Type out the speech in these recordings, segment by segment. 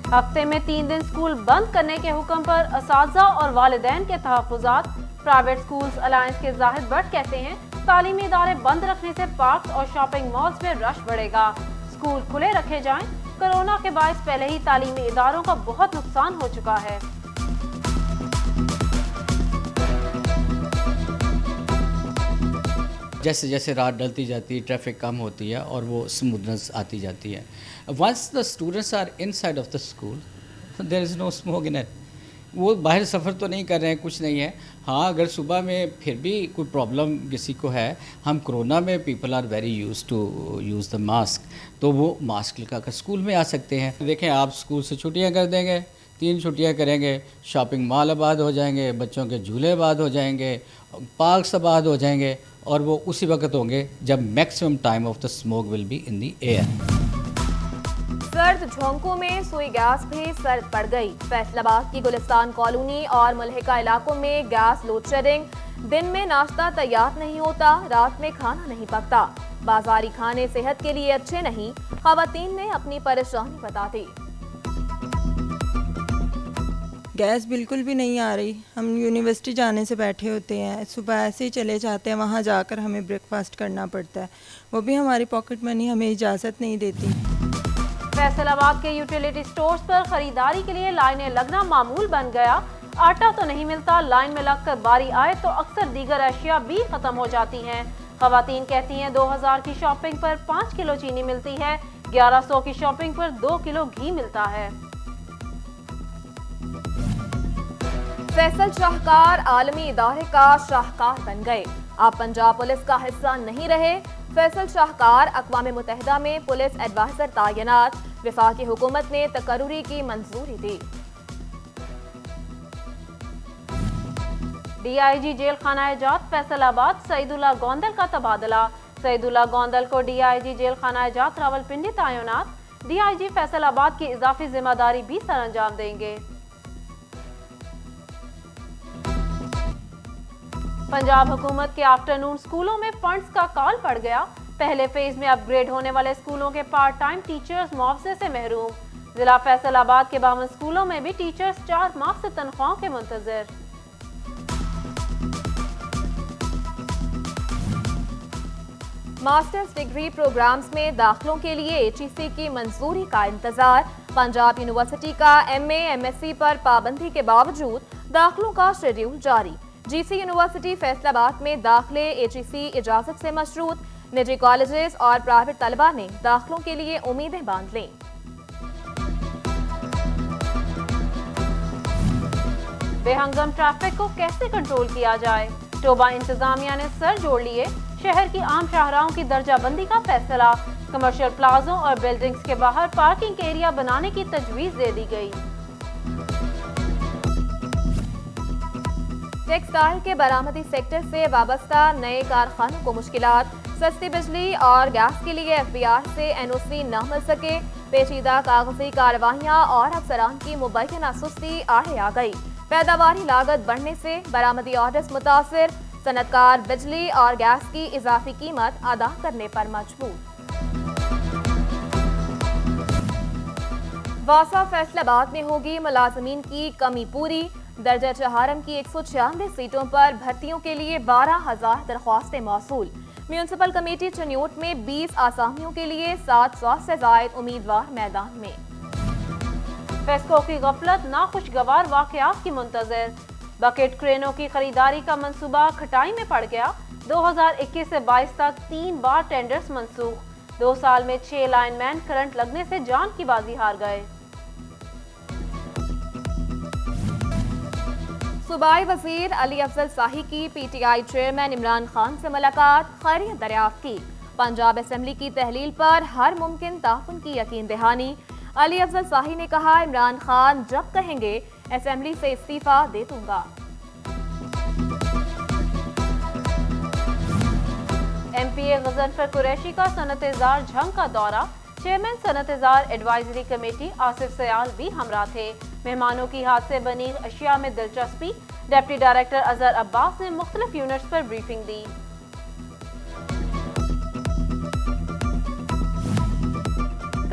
ہفتے میں 3 دن اسکول بند کرنے کے حکم پر اساتذہ اور والدین کے تحفظات۔ پرائیویٹ اسکولز الائنس کے زاہد بٹ کہتے ہیں تعلیمی ادارے بند رکھنے سے پارکس اور شاپنگ مالز میں رش بڑھے گا، اسکول کھلے رکھے جائیں۔ کورونا کے باعث پہلے ہی تعلیمی اداروں کا بہت نقصان ہو چکا ہے۔ جیسے جیسے رات ڈلتی جاتی ہے ٹریفک کم ہوتی ہے اور وہ اسموتھنس آتی جاتی ہے۔ Once the students are inside of the school there is no smoke in it. وہ باہر سفر تو نہیں کر رہے ہیں، کچھ نہیں ہے۔ ہاں اگر صبح میں پھر بھی کوئی پرابلم کسی کو ہے، ہم کرونا میں people are very use to use the mask, تو وہ ماسک لگا کر اسکول میں آ سکتے ہیں۔ دیکھیں آپ اسکول سے چھٹیاں کر دیں گے، 3 چھٹیاں کریں گے، شاپنگ مال آباد ہو جائیں گے، بچوں کے جھولے آباد ہو جائیں گے، پارکس آباد ہو جائیں گے، اور وہ اسی وقت ہوں گے جب maximum time of the smoke will be in the air. سرد جھونکوں میں سوئی گیس بھی سرد پڑ گئی۔ فیصل آباد کی گلستان کالونی اور ملحقہ علاقوں میں گیس لوڈ شیڈنگ، دن میں ناشتہ تیار نہیں ہوتا، رات میں کھانا نہیں پکتا۔ بازاری کھانے صحت کے لیے اچھے نہیں، خواتین نے اپنی پریشانی بتا دی۔ گیس بالکل بھی نہیں آ رہی، ہم یونیورسٹی جانے سے بیٹھے ہوتے ہیں، صبح ایسے ہی چلے جاتے ہیں، وہاں جا کر ہمیں بریک فاسٹ کرنا پڑتا ہے، وہ بھی ہماری پاکٹ منی ہمیں اجازت نہیں دیتی۔ فیصل آباد کے یوٹیلیٹی سٹورز پر خریداری کے لیے لائنیں لگنا معمول بن گیا۔ آٹا تو نہیں ملتا، لائن میں لگ کر باری آئے تو اکثر دیگر اشیاء بھی ختم ہو جاتی ہیں۔ خواتین کہتی ہیں 2000 کی شاپنگ پر 5 کلو چینی ملتی ہے، 1100 کی شاپنگ پر 2 کلو گھی ملتا ہے۔ فیصل شاہکار عالمی ادارے کا شاہکار بن گئے، آپ پنجاب پولیس کا حصہ نہیں رہے۔ فیصل شاہکار اقوام متحدہ میں پولیس ایڈوائزر تعینات، وفاقی حکومت نے تقرری کی منظوری دی۔ ڈی آئی جی جیل خانہ جات فیصل آباد سعید اللہ گوندل کا تبادلہ۔ سعید اللہ گوندل کو ڈی آئی جی جیل خانہ جات راولپنڈی تعینات، ڈی آئی جی فیصل آباد کی اضافی ذمہ داری بھی سر انجام دیں گے۔ پنجاب حکومت کے آفٹرنون سکولوں میں فنڈز کا کال پڑ گیا، پہلے فیز میں اپ گریڈ ہونے والے سکولوں کے پارٹ ٹائم ٹیچرز معاوضے سے محروم۔ ضلع فیصل آباد کے 52 سکولوں میں بھی ٹیچرز 4 ماہ سے تنخواہوں کے منتظر۔ ماسٹرز ڈگری پروگرامز میں داخلوں کے لیے HEC کی منظوری کا انتظار۔ پنجاب یونیورسٹی کا MA MSc پر پابندی کے باوجود داخلوں کا شیڈیول جاری۔ GC یونیورسٹی فیصل آباد میں داخلے HEC اجازت سے مشروط، نجی کالجز اور پرائیویٹ طلبہ نے داخلوں کے لیے امیدیں باندھ لیں۔ بے ہنگم ٹریفک کو کیسے کنٹرول کیا جائے؟ ٹوبہ انتظامیہ نے سر جوڑ لیے، شہر کی عام شاہراہوں کی درجہ بندی کا فیصلہ، کمرشل پلازوں اور بلڈنگز کے باہر پارکنگ ایریا بنانے کی تجویز دے دی گئی۔ ٹیکسٹائل کے برآمدی سیکٹر سے وابستہ نئے کارخانوں کو مشکلات، سستی بجلی اور گیس کے لیے FBR سے NOC نہ مل سکے، پیچیدہ کاغذی کارروائیاں اور افسران کی مبینہ سستی آڑے آ گئی، پیداواری لاگت بڑھنے سے برآمدی آرڈرز متاثر، صنعت کار بجلی اور گیس کی اضافی قیمت ادا کرنے پر مجبور۔ واسا فیصل آباد میں ہوگی ملازمین کی کمی پوری، درجہ چہارم کی 196 سیٹوں پر بھرتیوں کے لیے 12,000 درخواستیں موصول۔ میونسپل کمیٹی چنیوٹ میں 20 آسامیوں کے لیے 700 سے زائد امیدوار میدان میں۔ فیسکو کی غفلت ناخوشگوار واقعات کی منتظر، بکٹ کرینوں کی خریداری کا منصوبہ کھٹائی میں پڑ گیا، 2021 سے 22 تک 3 بار ٹینڈرز منسوخ، 2 سال میں 6 لائن مین کرنٹ لگنے سے جان کی بازی ہار گئے۔ صوبائی وزیر علی افضل شاہی کی PTI چیئرمین عمران خان سے ملاقات، خیریت دریافت کی، پنجاب اسمبلی کی تحلیل پر ہر ممکن تعاون کی یقین دہانی۔ علی افضل شاہی نے کہا عمران خان جب کہیں گے اسمبلی سے استعفیٰ دے دوں گا۔ MP غضنفر قریشی کا صنعت زار جھنگ کا دورہ، چیئرمین صنعت زار ایڈوائزری کمیٹی آصف سیال بھی ہمراہ تھے، مہمانوں کی ہاتھ سے بنی اشیاء میں دلچسپی، ڈپٹی ڈائریکٹر اظہر عباس نے مختلف یونٹس پر بریفنگ دی۔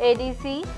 ADC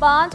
5